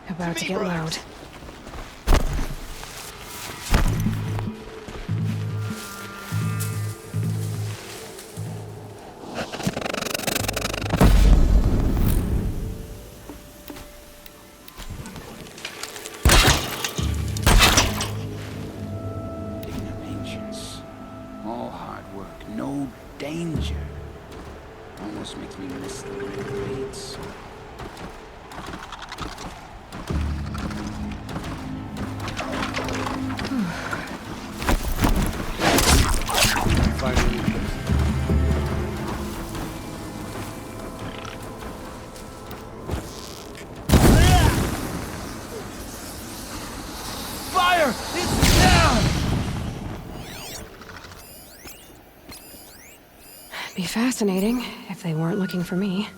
About to get loud. All hard work, no danger. Almost makes me miss the great rates. Fire! It's down! Be fascinating if they weren't looking for me.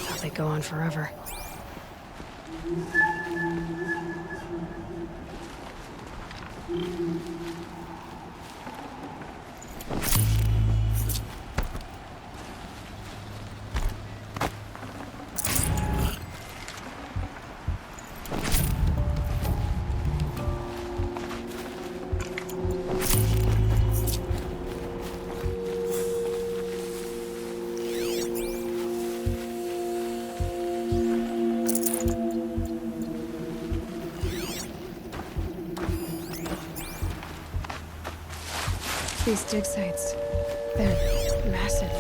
Thought they'd go on forever. These dig sites, they're massive.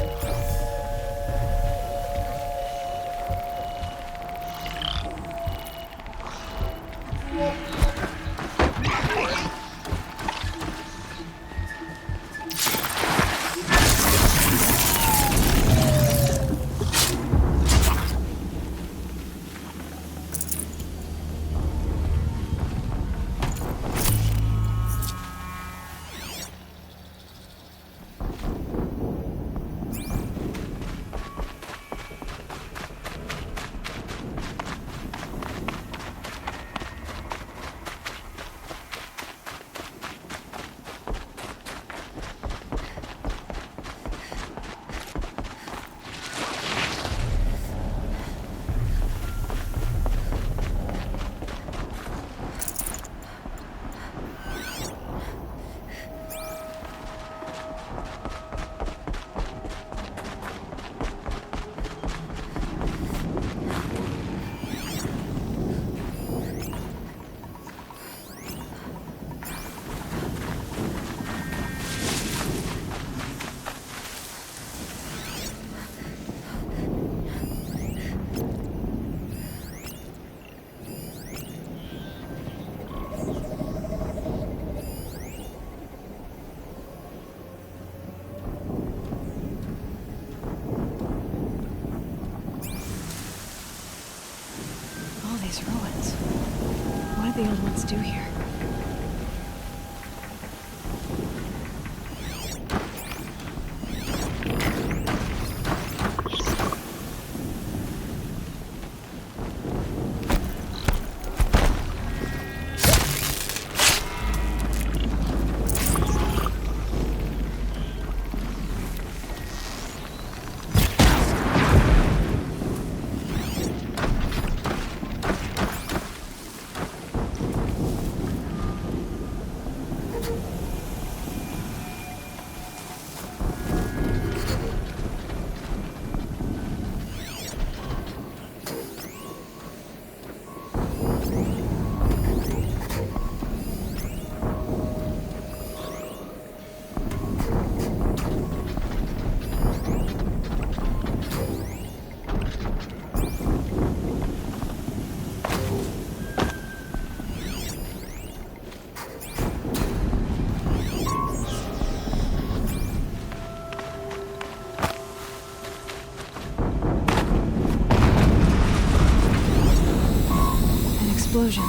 All these ruins. What did the old ones do here? explosion.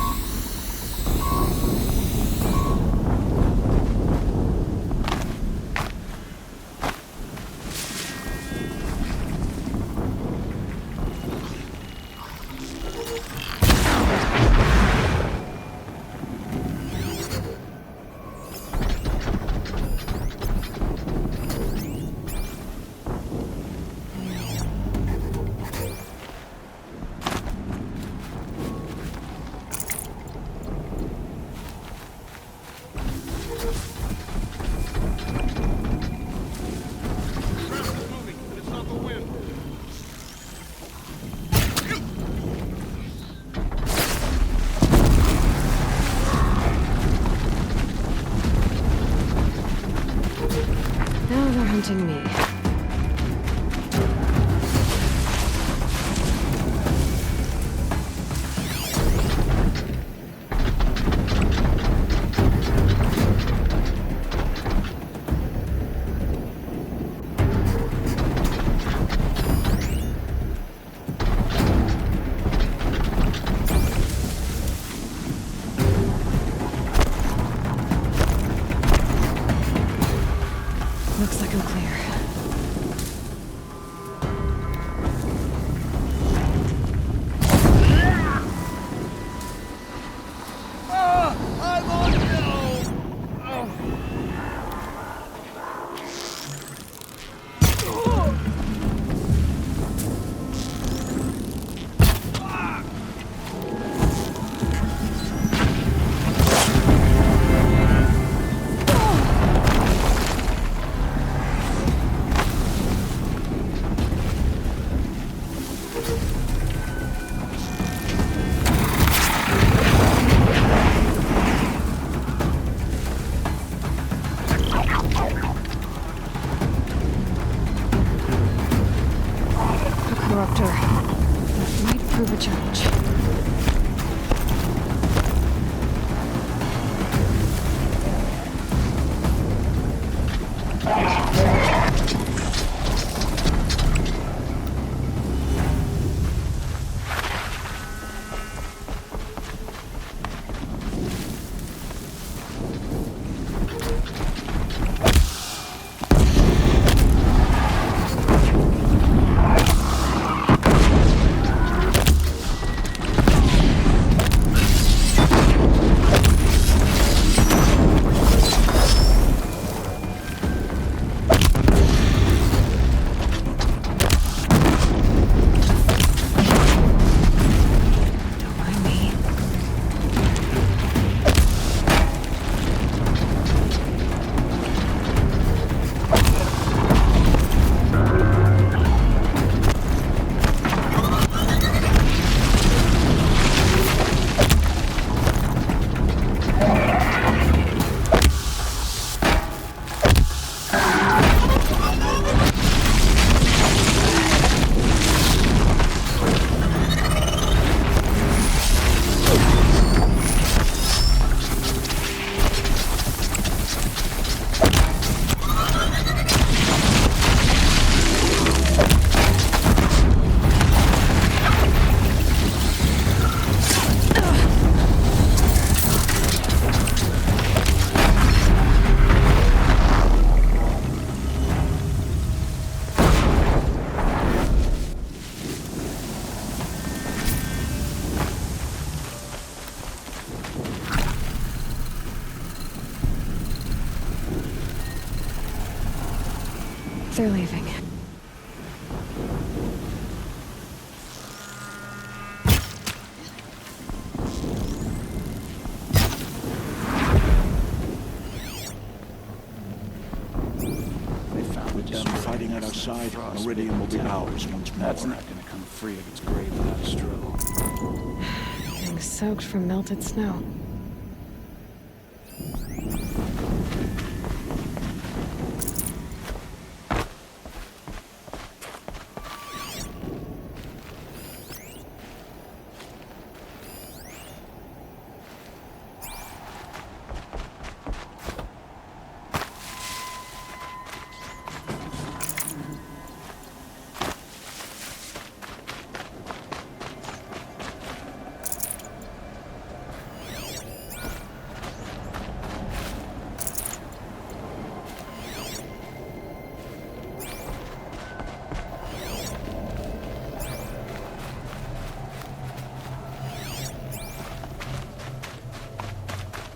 Now they're hunting me. Looks like I'm clear. I'm on no! A corruptor. That might prove a challenge. Don't mind me. They're leaving. They found With them fighting at our side, Meridian will be ours once more. That's not gonna come free of its grave without a struggle. Getting soaked from melted snow.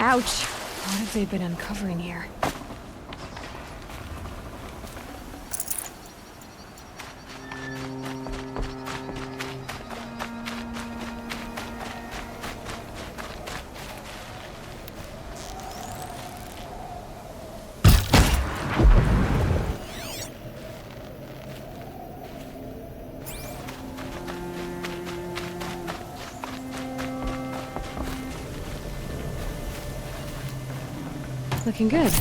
Ouch. What have they been uncovering here? Looking good.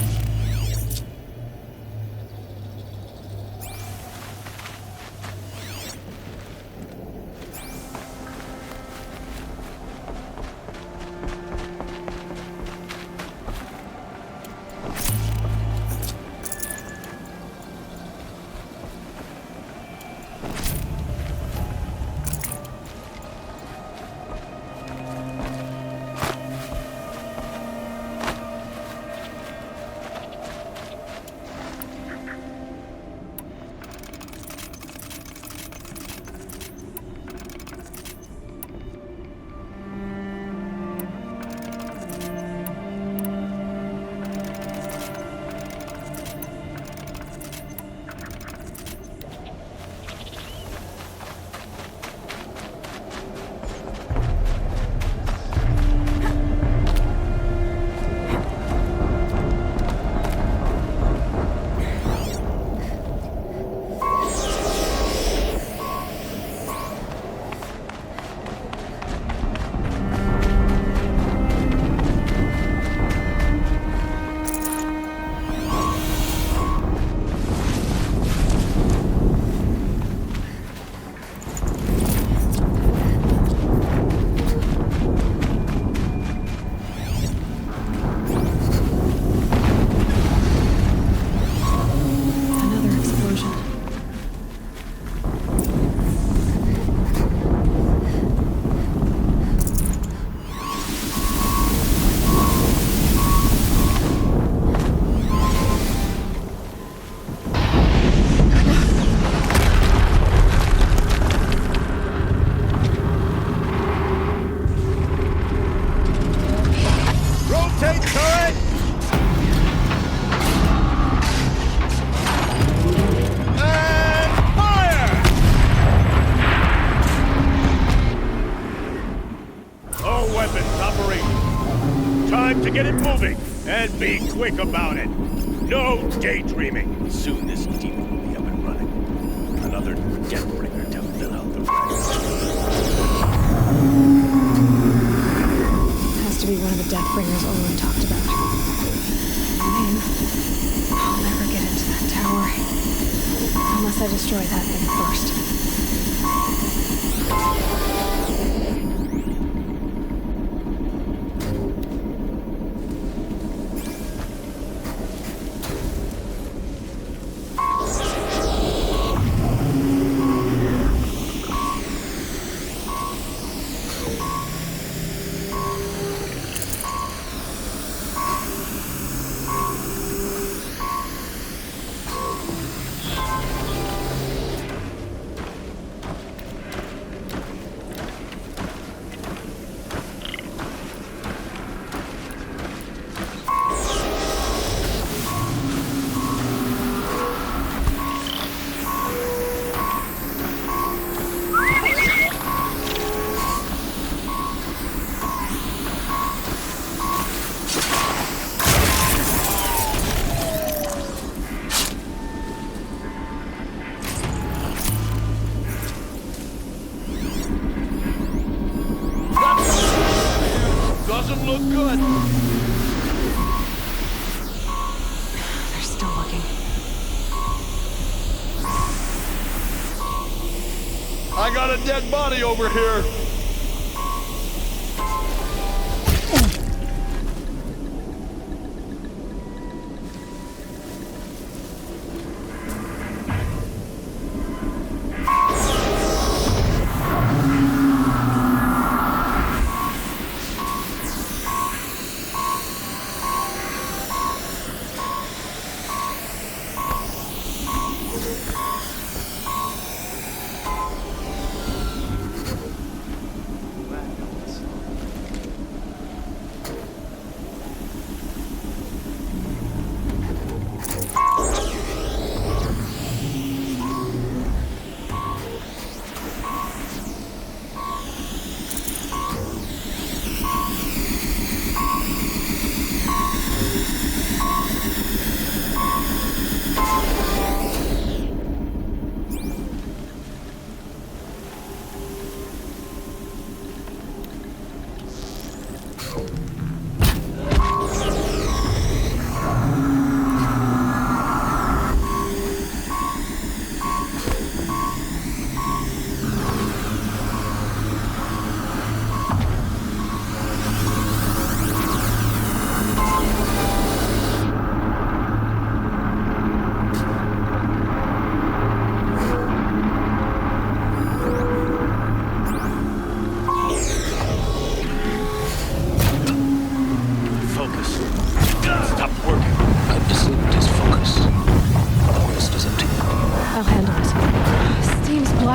To get it moving, and be quick about it. No daydreaming. Soon this demon will be up and running. Another Deathbringer to fill out the ranks. Has to be one of the Deathbringers Olin talked about. Name. I'll never get into that tower. Unless I destroy that thing first. Doesn't look good. They're still looking. I got a dead body over here.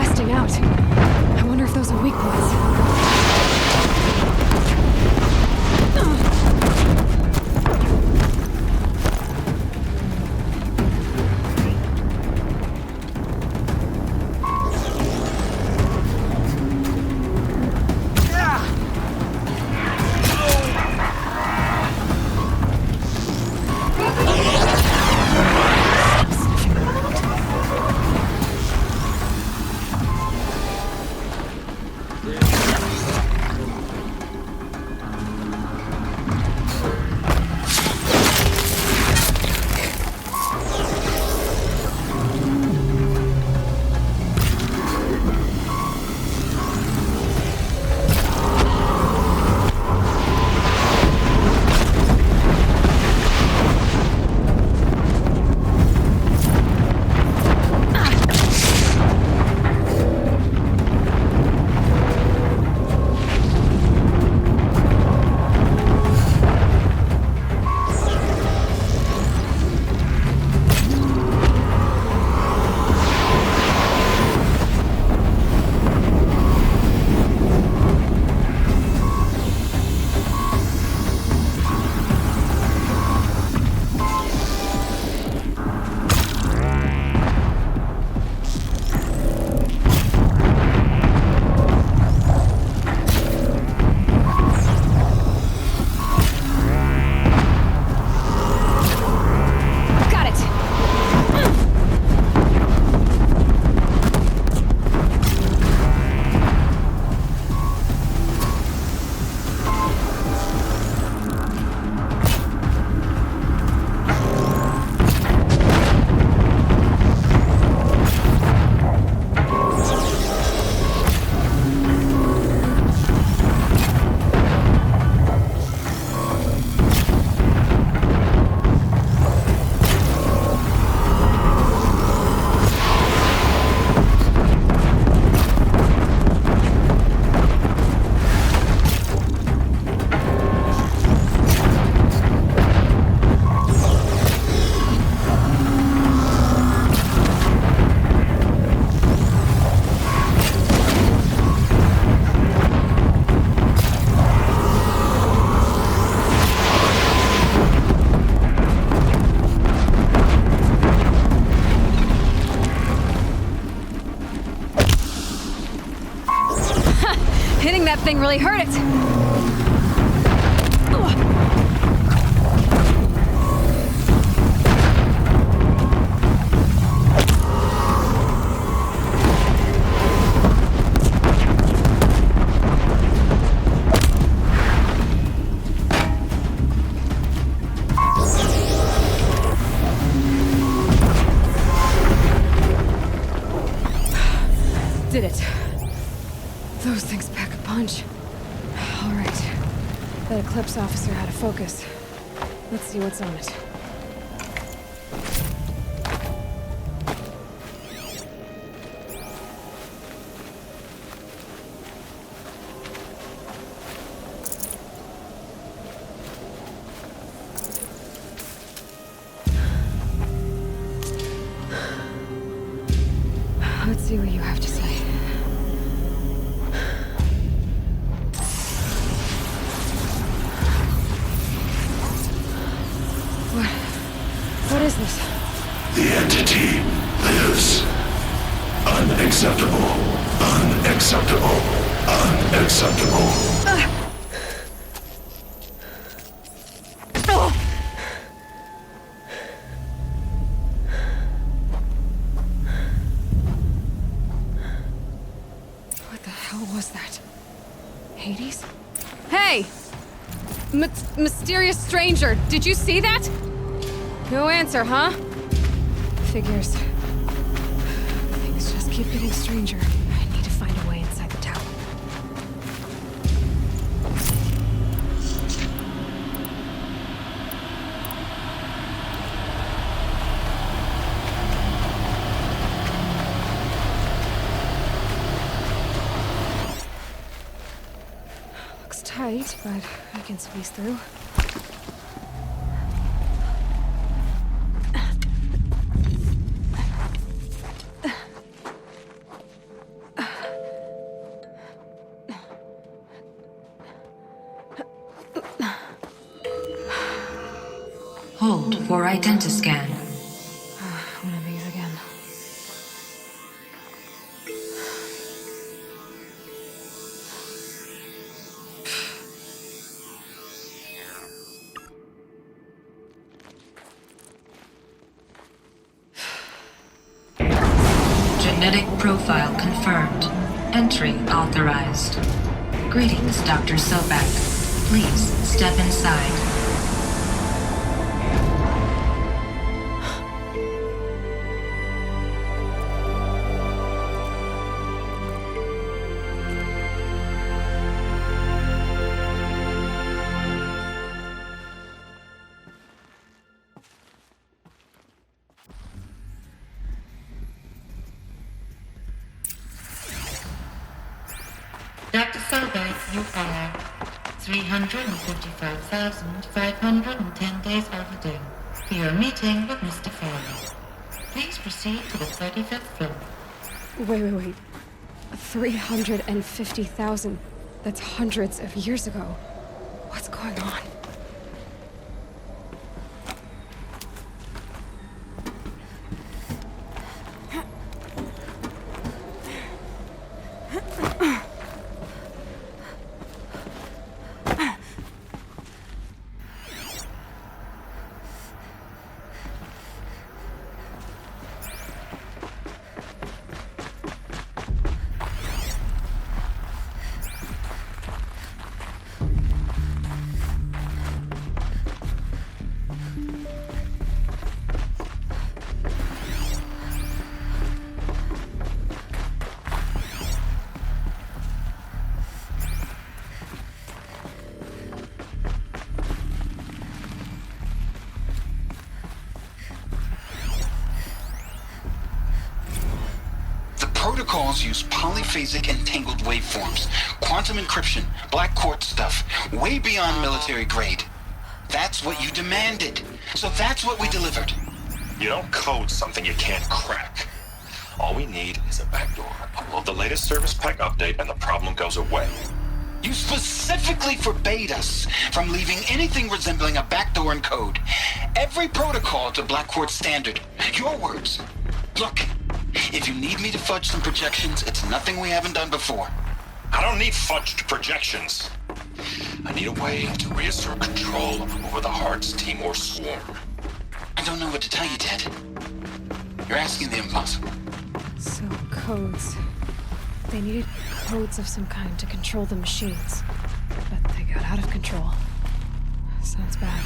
blasting out. I wonder if those are weak points. Hitting that thing really hurt it! Did it. Those things pack a punch. All right. That Eclipse officer had a focus. Let's see what's on it. Let's see what you have to say. What is this? The entity lives. Unacceptable. Unacceptable. Unacceptable. What the hell was that? Hades? Hey! Mysterious stranger, did you see that? No answer, huh? Figures. Things just keep getting stranger. I need to find a way inside the tower. Looks tight, but I can squeeze through. Hold for identiscan. One of these again. Genetic profile confirmed. Entry authorized. Greetings, Dr. Sobek. Please step inside. Dr. Sobek, you are 355,510 days overdue for your meeting with Mr. Farley. Please proceed to the 35th floor. Wait. 350,000. That's hundreds of years ago. What's going on? Protocols use polyphasic entangled waveforms, quantum encryption, black quartz stuff, way beyond military grade. That's what you demanded, so that's what we delivered. You don't code something you can't crack. All we need is a backdoor. Upload the latest service pack update and the problem goes away. You specifically forbade us from leaving anything resembling a backdoor in code. Every protocol to Black Quartz standard. Your words. Look, if you need me to fudge some projections, it's nothing we haven't done before. I don't need fudged projections. I need a way to reassert control over the Hearts Timor swarm. I don't know what to tell you, Ted. You're asking the impossible. So, codes. They needed codes of some kind to control the machines. But they got out of control. Sounds bad.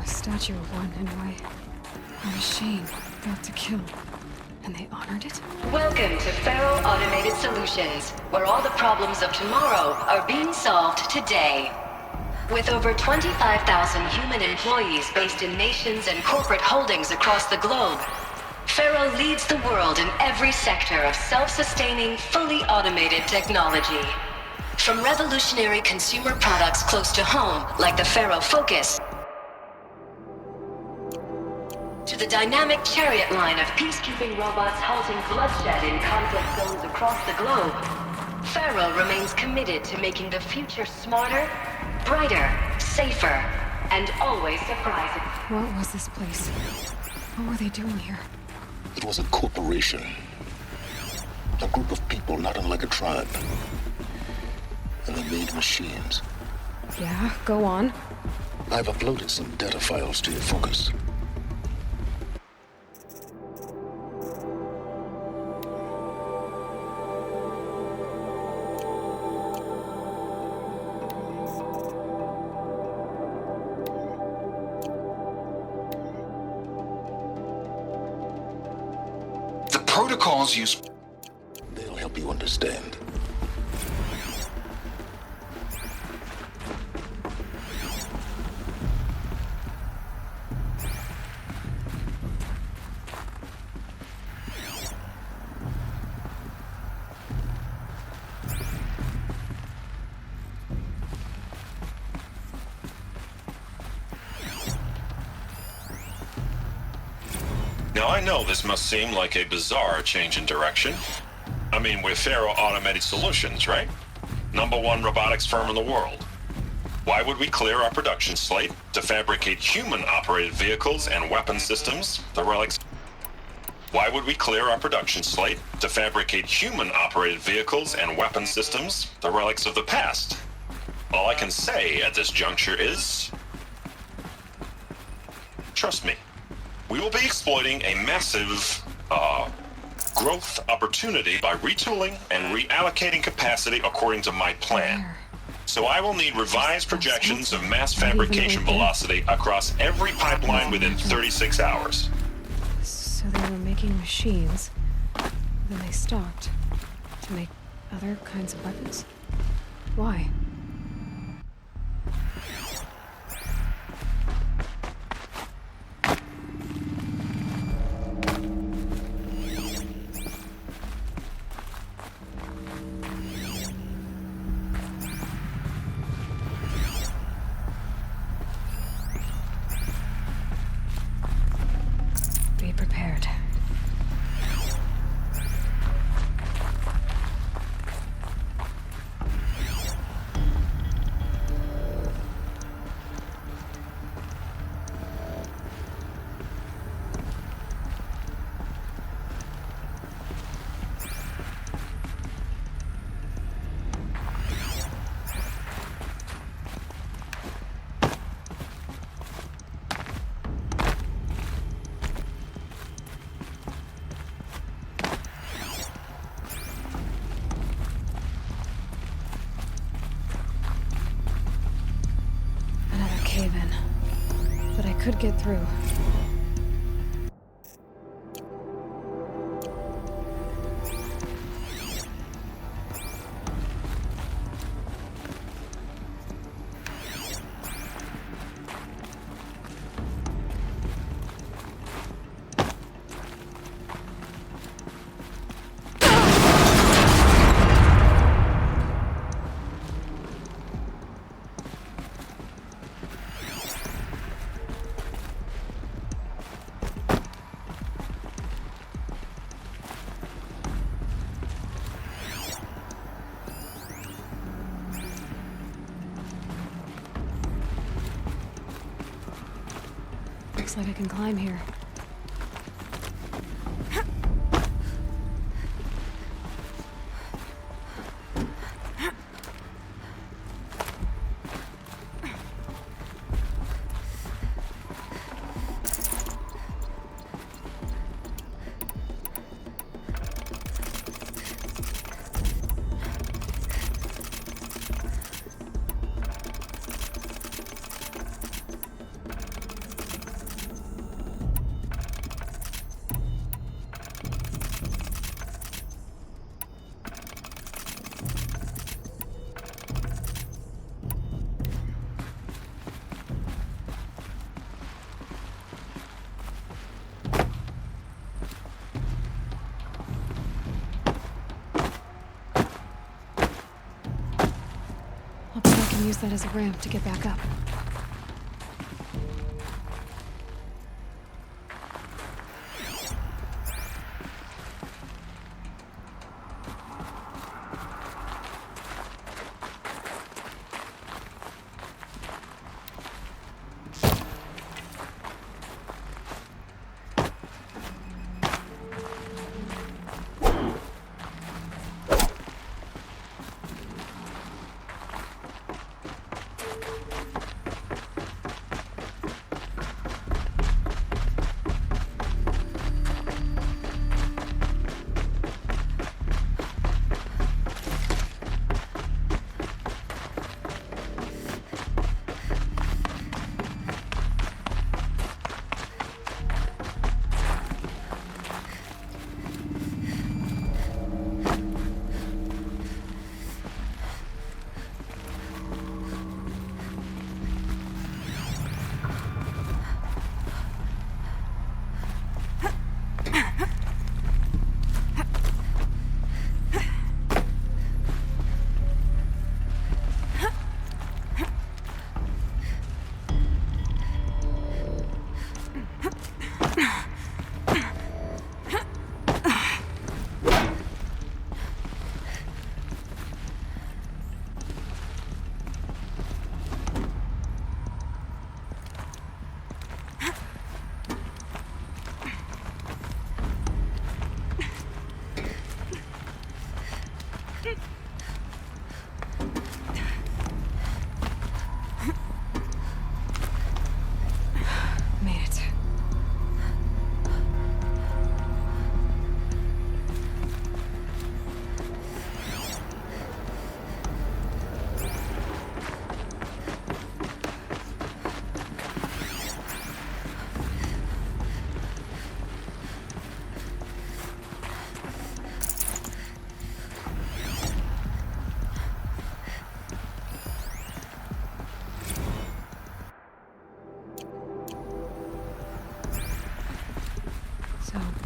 Statue of one, anyway. A machine built to kill. And they honored it? Welcome to Faro Automated Solutions, where all the problems of tomorrow are being solved today. With over 25,000 human employees based in nations and corporate holdings across the globe, Faro leads the world in every sector of self-sustaining, fully automated technology. From revolutionary consumer products close to home, like the Faro Focus, to the dynamic chariot line of peacekeeping robots halting bloodshed in conflict zones across the globe, Faro remains committed to making the future smarter, brighter, safer, and always surprising. What was this place? What were they doing here? It was a corporation. A group of people not unlike a tribe. And they made machines. Yeah, go on. I've uploaded some data files to your Focus. protocols use... They'll help you understand. Now, I know this must seem like a bizarre change in direction. I mean, we're Faro Automated Solutions, right? #1 robotics firm in the world. Why would we clear our production slate to fabricate human-operated vehicles and weapon systems, the relics? Why would we clear our production slate to fabricate human-operated vehicles and weapon systems, the relics of the past? All I can say at this juncture is... trust me. We will be exploiting a massive, growth opportunity by retooling and reallocating capacity according to my plan. So I will need revised projections of mass fabrication velocity across every pipeline within 36 hours. So they were making machines, then they stopped to make other kinds of weapons? Why? Be prepared. Cave-in. But I could get through. Looks like I can climb here. Use that as a ramp to get back up.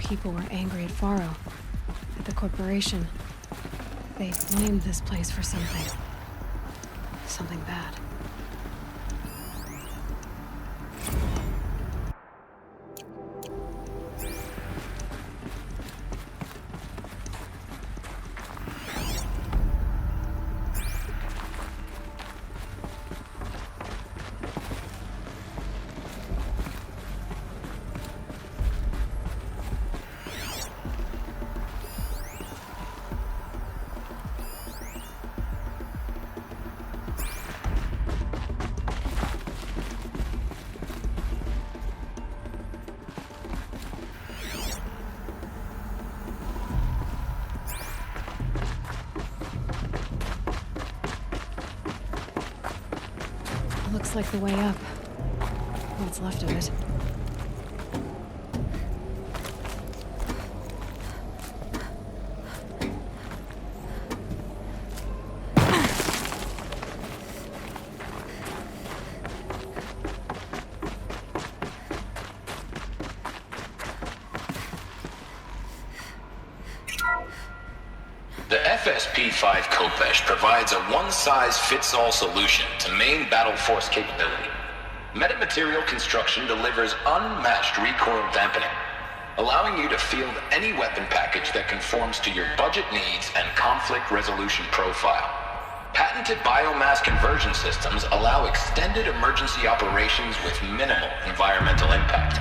people were angry at Faro, at the corporation. They blamed this place for something. Something bad. Looks like the way up. What's left of it. The FSP-5 Khopesh provides a one-size-fits-all solution to main battle force capability. Metamaterial construction delivers unmatched recoil dampening, allowing you to field any weapon package that conforms to your budget needs and conflict resolution profile. Patented biomass conversion systems allow extended emergency operations with minimal environmental impact.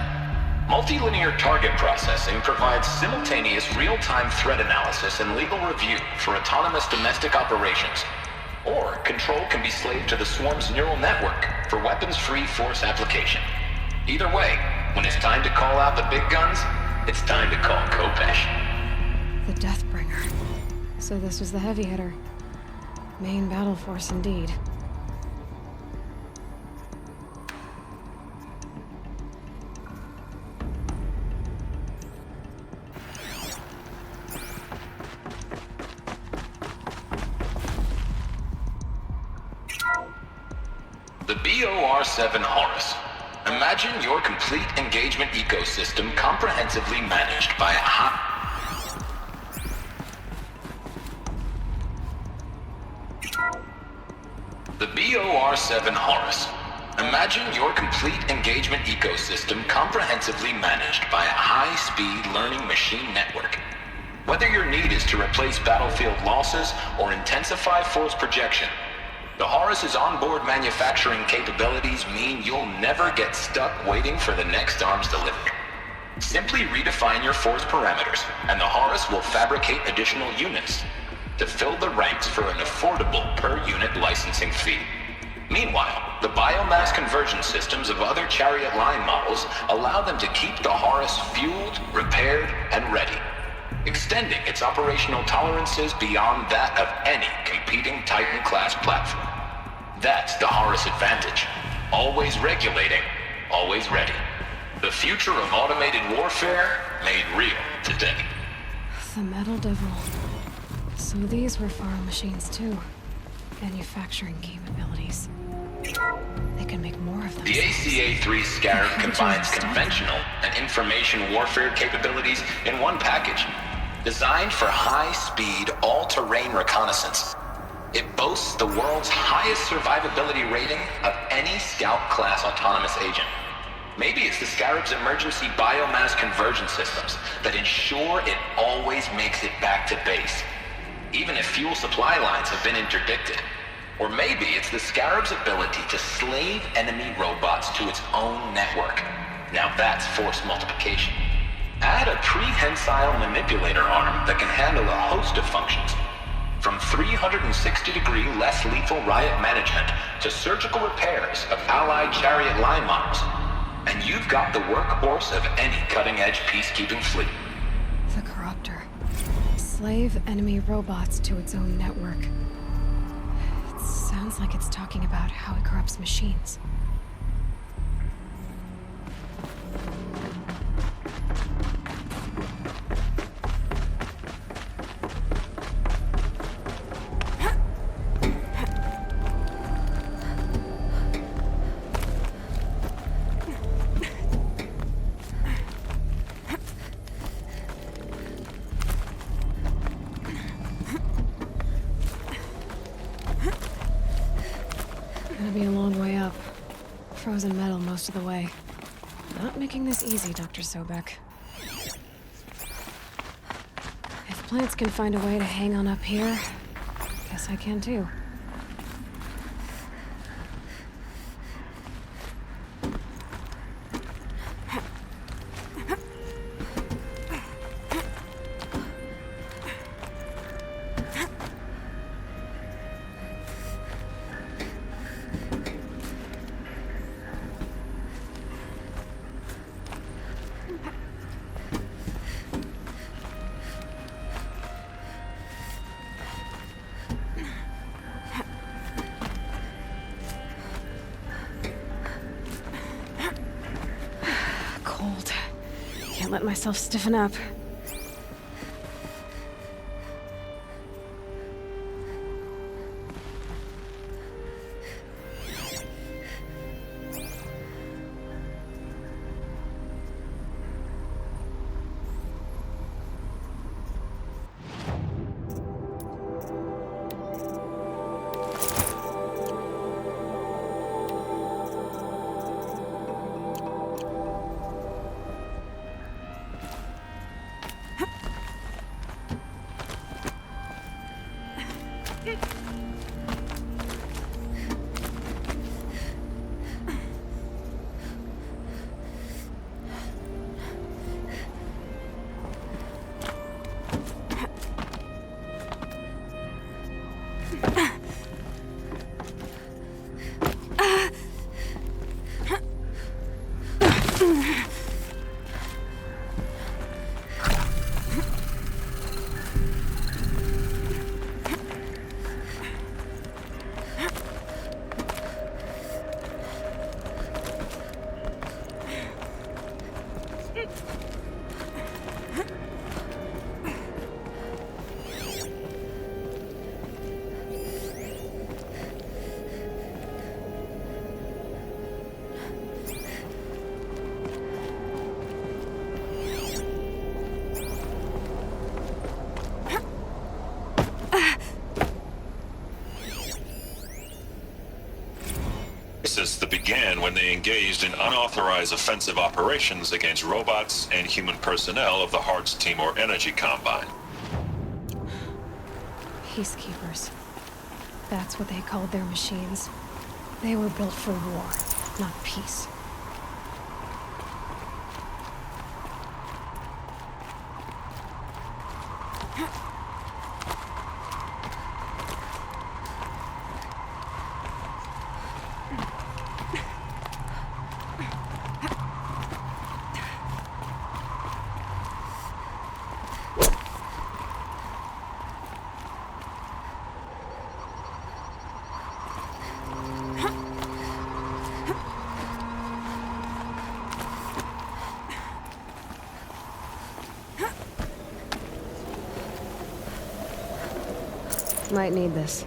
Multilinear target processing provides simultaneous real-time threat analysis and legal review for autonomous domestic operations. Or control can be slaved to the Swarm's neural network for weapons-free force application. Either way, when it's time to call out the big guns, it's time to call Khopesh. The Deathbringer. So this was the heavy hitter. Main battle force indeed. The BOR-7 Horus. Imagine your complete engagement ecosystem comprehensively managed by a The BOR-7 Horus. Imagine your complete engagement ecosystem comprehensively managed by a high-speed learning machine network. Whether your need is to replace battlefield losses or intensify force projection, the Horus's onboard manufacturing capabilities mean you'll never get stuck waiting for the next arms delivery. Simply redefine your force parameters, and the Horus will fabricate additional units to fill the ranks for an affordable per-unit licensing fee. Meanwhile, the biomass conversion systems of other Chariot line models allow them to keep the Horus fueled, repaired, and ready, extending its operational tolerances beyond that of any competing Titan-class platform. That's the Horus advantage. Always regulating, always ready. The future of automated warfare made real today. The Metal Devil. So these were Faro machines too. Manufacturing capabilities. They can make more of them. The ACA-3 Scarab combines conventional and information warfare capabilities in one package. Designed for high-speed, all-terrain reconnaissance, it boasts the world's highest survivability rating of any Scout-class autonomous agent. Maybe it's the Scarab's emergency biomass conversion systems that ensure it always makes it back to base, even if fuel supply lines have been interdicted. Or maybe it's the Scarab's ability to slave enemy robots to its own network. Now that's force multiplication. Add a prehensile manipulator arm that can handle a host of functions, from 360-degree less lethal riot management to surgical repairs of allied Chariot line models, and you've got the workhorse of any cutting-edge peacekeeping fleet. The Corruptor. Slave enemy robots to its own network. It sounds like it's talking about how it corrupts machines. be a long way up. Frozen metal most of the way. Not making this easy, Dr. Sobek. If plants can find a way to hang on up here, guess I can too. Cold. Can't let myself stiffen up. That began when they engaged in unauthorized offensive operations against robots and human personnel of the Hearts Timor Energy Combine. Peacekeepers. That's what they called their machines. They were built for war, not peace. Might need this.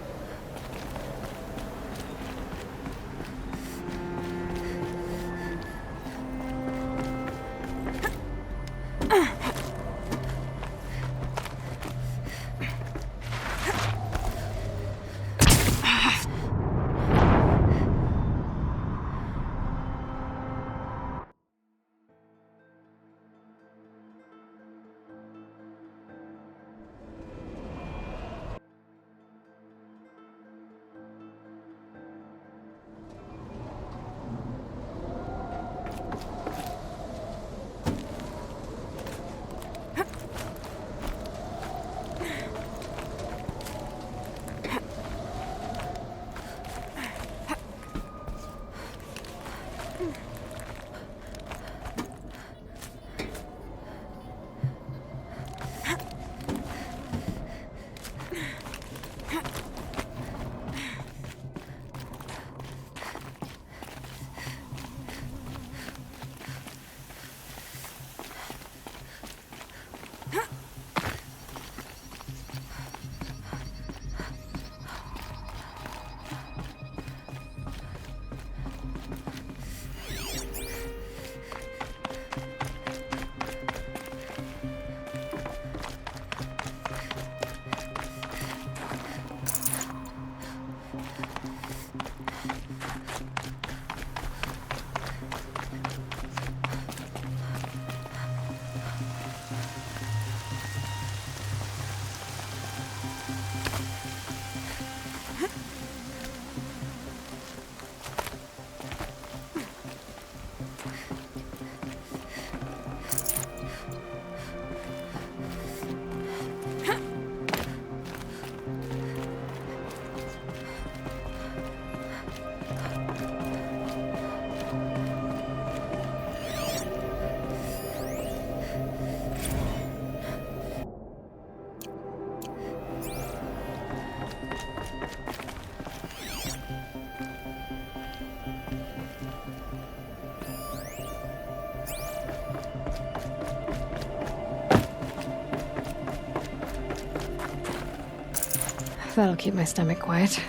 That'll keep my stomach quiet.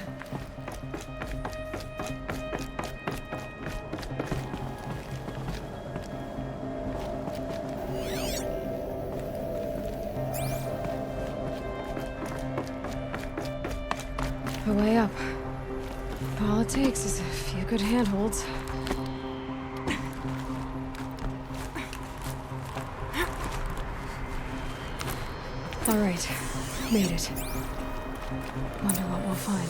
A way up. All it takes is a few good handholds. All right, made it. Wonder what we'll find.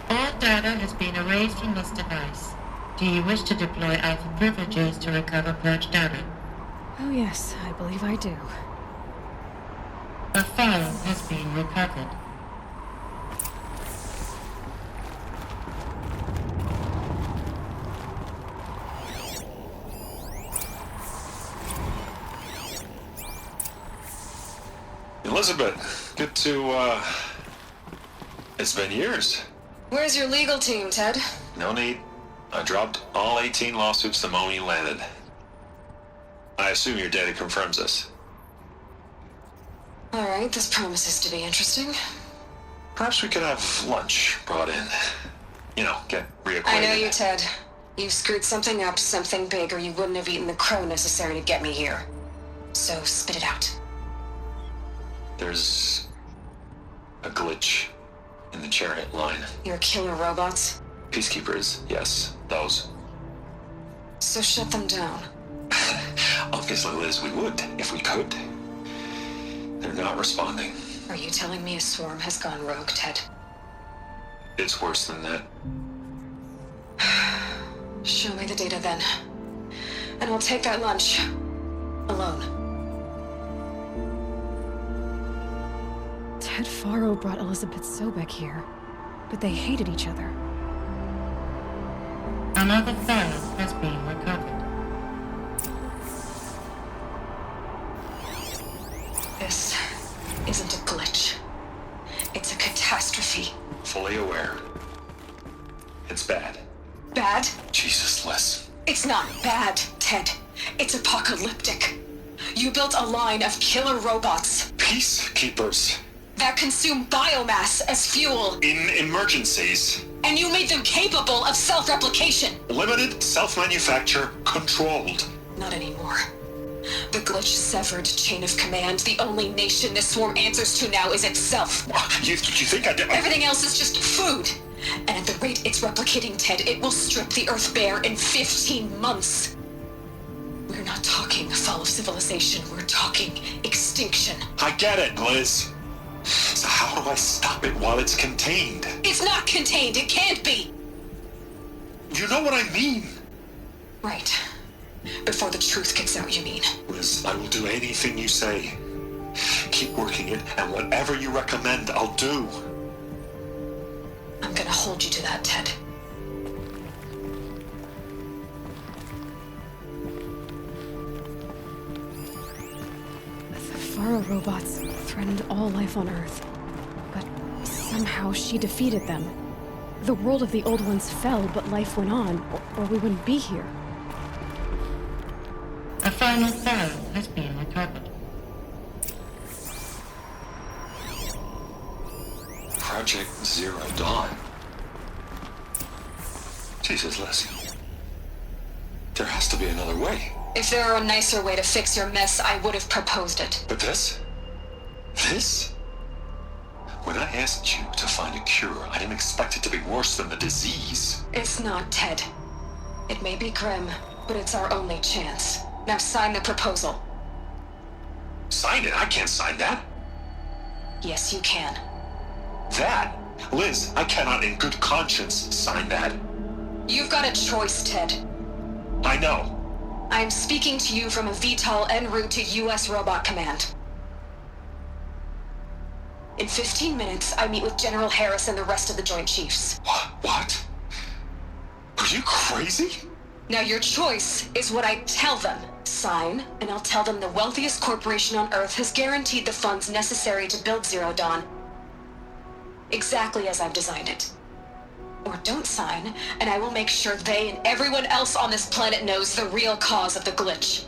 All data has been erased from this device. Do you wish to deploy Alpha privileges to recover purged data? Oh yes, I believe I do. A file has been recovered. Elizabeth, good to, It's been years. Where's your legal team, Ted? No need. I dropped all 18 lawsuits the moment you landed. I assume your data confirms this. All right, this promises to be interesting. Perhaps we could have lunch brought in. You know, get reacquainted. I know you, Ted. You screwed something up, something big, or you wouldn't have eaten the crow necessary to get me here. So spit it out. There's a glitch in the chariot line. Your killer robots? Peacekeepers, yes, those. So shut them down. Obviously, Liz, we would, if we could. They're not responding. Are you telling me a swarm has gone rogue, Ted? It's worse than that. Show me the data then. And we'll take that lunch. Alone. Ted Faro brought Elizabeth Sobek here, but they hated each other. Another file has been recovered. This isn't a glitch. It's a catastrophe. Fully aware. It's bad. Bad? Jesus, Liz. It's not bad, Ted. It's apocalyptic. You built a line of killer robots Peacekeepers. that consume biomass as fuel, In emergencies. and you made them capable of self-replication. Limited, self-manufacture, controlled. Not anymore. The glitch severed chain of command. The only nation this swarm answers to now is itself. You think I did? Everything else is just food. And at the rate it's replicating, Ted, it will strip the Earth bare in 15 months. We're not talking fall of civilization. We're talking extinction. I get it, Liz. So how do I stop it while it's contained? It's not contained. It can't be. You know what I mean. Right. Before the truth gets out, you mean? Liz, I will do anything you say. Keep working it, and whatever you recommend, I'll do. I'm gonna hold you to that, Ted. The Faro robots threatened all life on Earth. But somehow she defeated them. The world of the old ones fell, but life went on, or we wouldn't be here. A final file has been recovered. Project Zero Dawn. Jesus, Liz. There has to be another way. If there were a nicer way to fix your mess, I would have proposed it. But this? This? When I asked you to find a cure, I didn't expect it to be worse than the disease. It's not, Ted. It may be grim, but it's our only chance. Now sign the proposal. Sign it? I can't sign that. Yes, you can. That? Liz, I cannot in good conscience sign that. You've got a choice, Ted. I know. I'm speaking to you from a VTOL en route to U.S. Robot Command. In 15 minutes, I meet with General Harris and the rest of the Joint Chiefs. What? Are you crazy? Now your choice is what I tell them. Sign, and I'll tell them the wealthiest corporation on Earth has guaranteed the funds necessary to build Zero Dawn. Exactly as I've designed it. Or don't sign, and I will make sure they and everyone else on this planet knows the real cause of the glitch.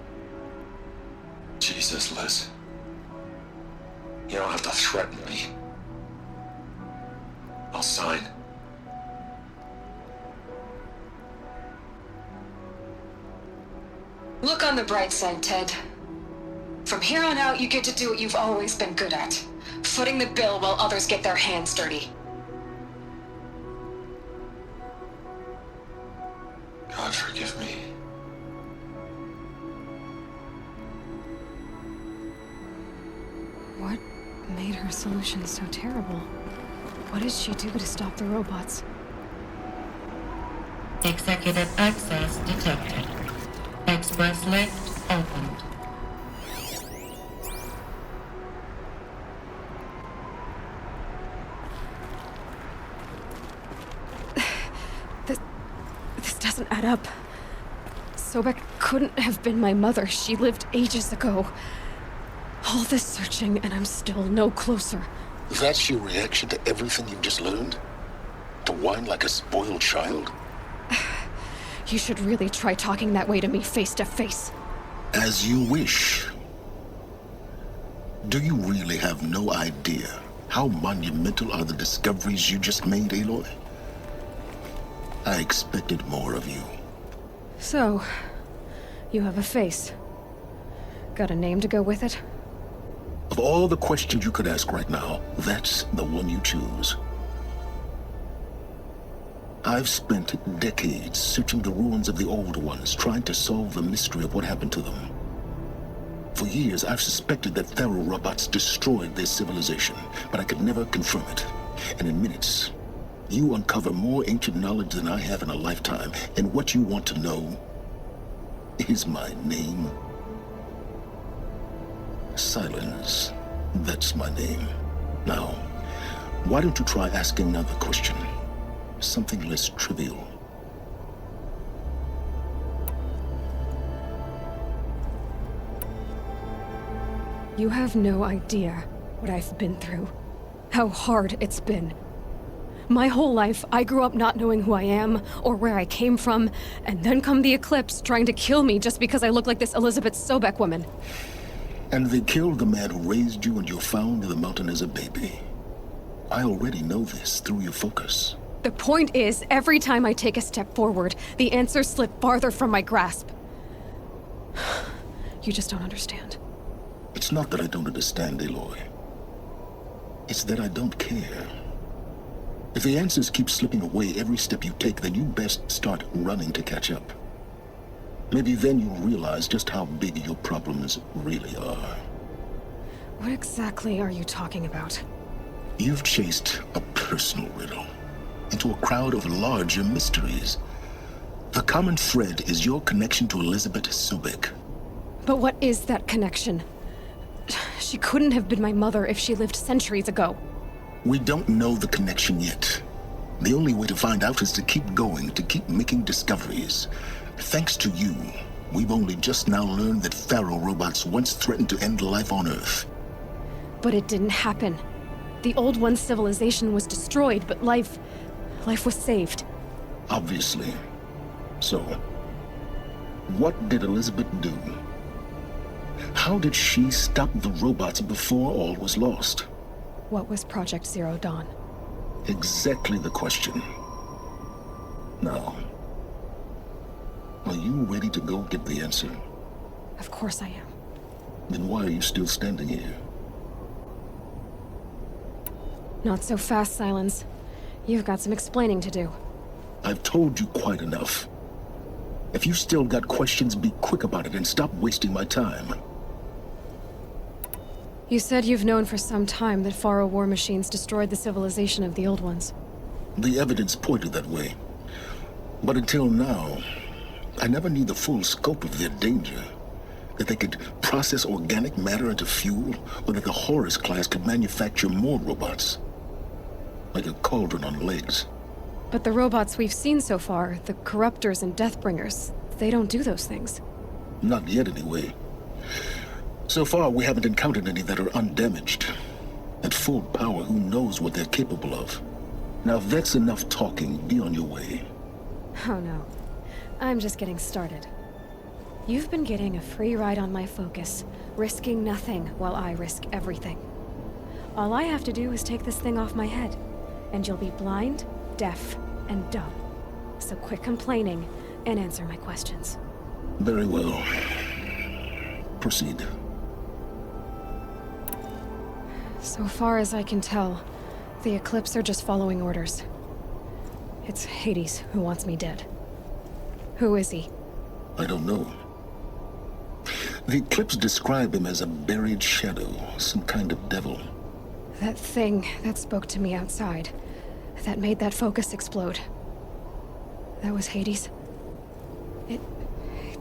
Jesus, Liz. You don't have to threaten me. I'll sign. Look on the bright side, Ted. From here on out, you get to do what you've always been good at. Footing the bill while others get their hands dirty. God forgive me. What made her solution so terrible? What did she do to stop the robots? Executive access detected. Express lift opened. This doesn't add up. Sobek couldn't have been my mother. She lived ages ago. All this searching, and I'm still no closer. That's your reaction to everything you've just learned? To whine like a spoiled child? You should really try talking that way to me face to face. As you wish. Do you really have no idea how monumental are the discoveries you just made, Aloy? I expected more of you. So, you have a face. Got a name to go with it? Of all the questions you could ask right now, that's the one you choose. I've spent decades searching the ruins of the old ones, trying to solve the mystery of what happened to them. For years, I've suspected that Faro robots destroyed their civilization, but I could never confirm it. And in minutes, you uncover more ancient knowledge than I have in a lifetime, and what you want to know is my name. Silence. That's my name. Now, why don't you try asking another question? Something less trivial. You have no idea what I've been through. How hard it's been. My whole life, I grew up not knowing who I am or where I came from, and then come the Eclipse trying to kill me just because I look like this Elizabeth Sobek woman. And they killed the man who raised you and you found in the mountain as a baby. I already know this through your focus. The point is, every time I take a step forward, the answers slip farther from my grasp. You just don't understand. It's not that I don't understand, Aloy. It's that I don't care. If the answers keep slipping away every step you take, then you best start running to catch up. Maybe then you'll realize just how big your problems really are. What exactly are you talking about? You've chased a personal riddle into a crowd of larger mysteries. The common thread is your connection to Elizabeth Sobek. But what is that connection? She couldn't have been my mother if she lived centuries ago. We don't know the connection yet. The only way to find out is to keep going, to keep making discoveries. Thanks to you, we've only just now learned that Faro robots once threatened to end life on Earth. But it didn't happen. The Old One's civilization was destroyed, but life was saved. Obviously. So, what did Elizabeth do? How did she stop the robots before all was lost? What was Project Zero Dawn? Exactly the question. Now, are you ready to go get the answer? Of course I am. Then why are you still standing here? Not so fast, Silence. You've got some explaining to do. I've told you quite enough. If you still got questions, be quick about it and stop wasting my time. You said you've known for some time that Faro war machines destroyed the civilization of the Old Ones. The evidence pointed that way. But until now, I never knew the full scope of their danger. That they could process organic matter into fuel, or that the Horus class could manufacture more robots. Like a cauldron on legs. But the robots we've seen so far, the Corruptors and Deathbringers, they don't do those things. Not yet, anyway. So far, we haven't encountered any that are undamaged. At full power, who knows what they're capable of? Now, if that's enough talking, be on your way. Oh no. I'm just getting started. You've been getting a free ride on my focus, risking nothing while I risk everything. All I have to do is take this thing off my head, and you'll be blind, deaf, and dumb. So quit complaining and answer my questions. Very well. Proceed. So far as I can tell, the Eclipse are just following orders. It's Hades who wants me dead. Who is he? I don't know. The Eclipse describe him as a buried shadow, some kind of devil. That thing that spoke to me outside, that made that focus explode. That was Hades? It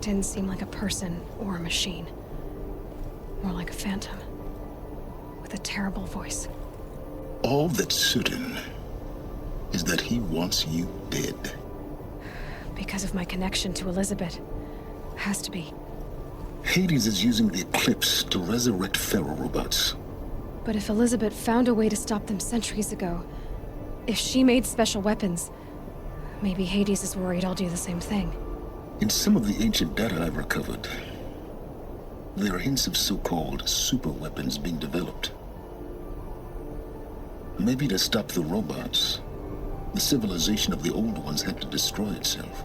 didn't seem like a person or a machine. More like a phantom. With a terrible voice. All that's certain is that he wants you dead. Because of my connection to Elizabeth. Has to be. Hades is using the Eclipse to resurrect Faro robots. But if Elizabeth found a way to stop them centuries ago, if she made special weapons, maybe Hades is worried I'll do the same thing. In some of the ancient data I've recovered, there are hints of so-called super weapons being developed. Maybe to stop the robots, the civilization of the Old Ones had to destroy itself.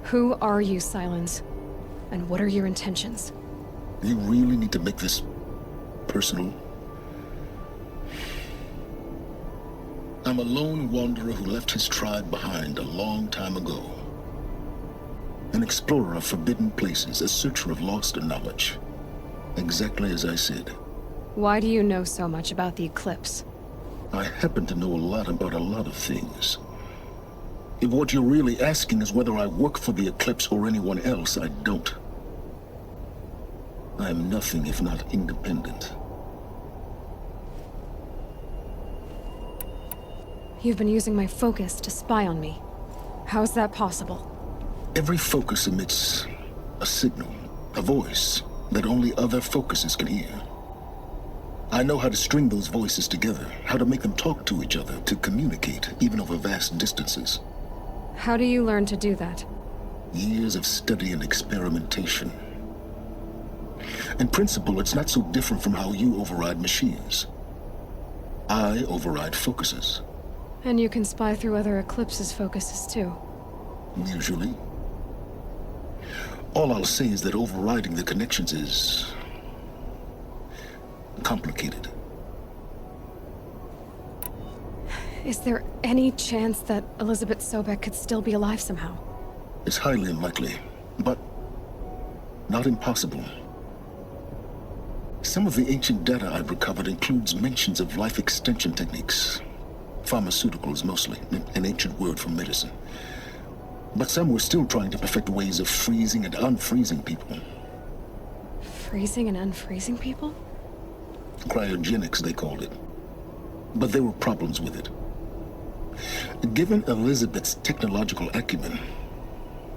Who are you, Sylens? And what are your intentions? You really need to make this personal? I'm a lone wanderer who left his tribe behind a long time ago. An explorer of forbidden places, a searcher of lost knowledge. Exactly as I said. Why do you know so much about the Eclipse? I happen to know a lot about a lot of things. If what you're really asking is whether I work for the Eclipse or anyone else, I don't. I am nothing if not independent. You've been using my focus to spy on me. How's that possible? Every focus emits a signal, a voice, that only other focuses can hear. I know how to string those voices together, how to make them talk to each other, to communicate, even over vast distances. How do you learn to do that? Years of study and experimentation. In principle, it's not so different from how you override machines. I override focuses. And you can spy through other Eclipse's focuses too. Usually. All I'll say is that overriding the connections is complicated. Is there any chance that Elizabeth Sobek could still be alive somehow? It's highly unlikely, but not impossible. Some of the ancient data I've recovered includes mentions of life extension techniques. Pharmaceuticals, mostly, an ancient word for medicine. But some were still trying to perfect ways of freezing and unfreezing people. Freezing and unfreezing people? Cryogenics, they called it. But there were problems with it. Given Elizabeth's technological acumen,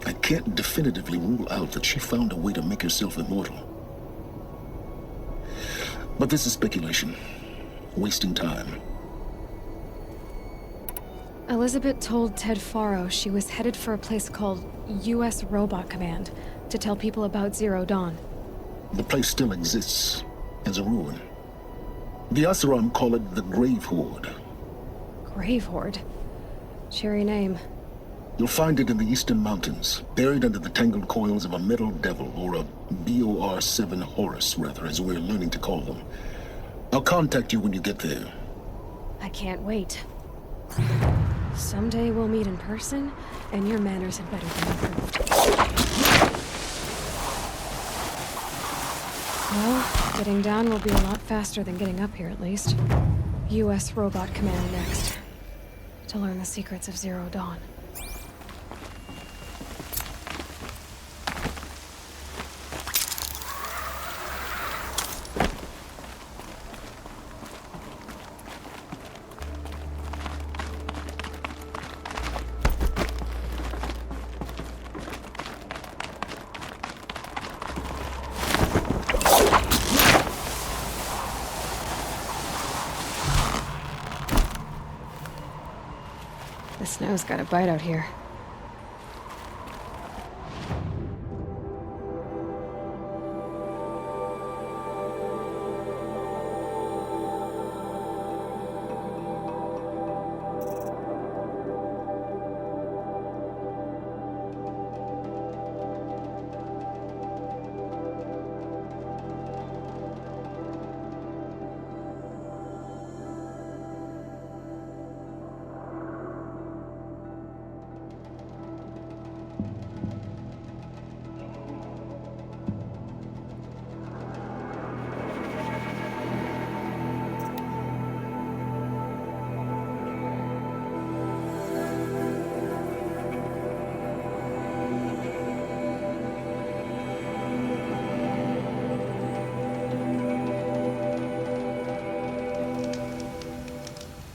I can't definitively rule out that she found a way to make herself immortal. But this is speculation. Wasting time. Elizabeth told Ted Faro she was headed for a place called U.S. Robot Command to tell people about Zero Dawn. The place still exists, as a ruin. The Oseram call it the Grave Horde. Grave Horde? Cheery name. You'll find it in the Eastern Mountains, buried under the tangled coils of a metal devil, or a BOR-7 Horus, rather, as we're learning to call them. I'll contact you when you get there. I can't wait. Someday we'll meet in person, And your manners had better be improved. Well, getting down will be a lot faster than getting up here, at least. U.S. Robot Command next. To learn the secrets of Zero Dawn. The snow's got a bite out here.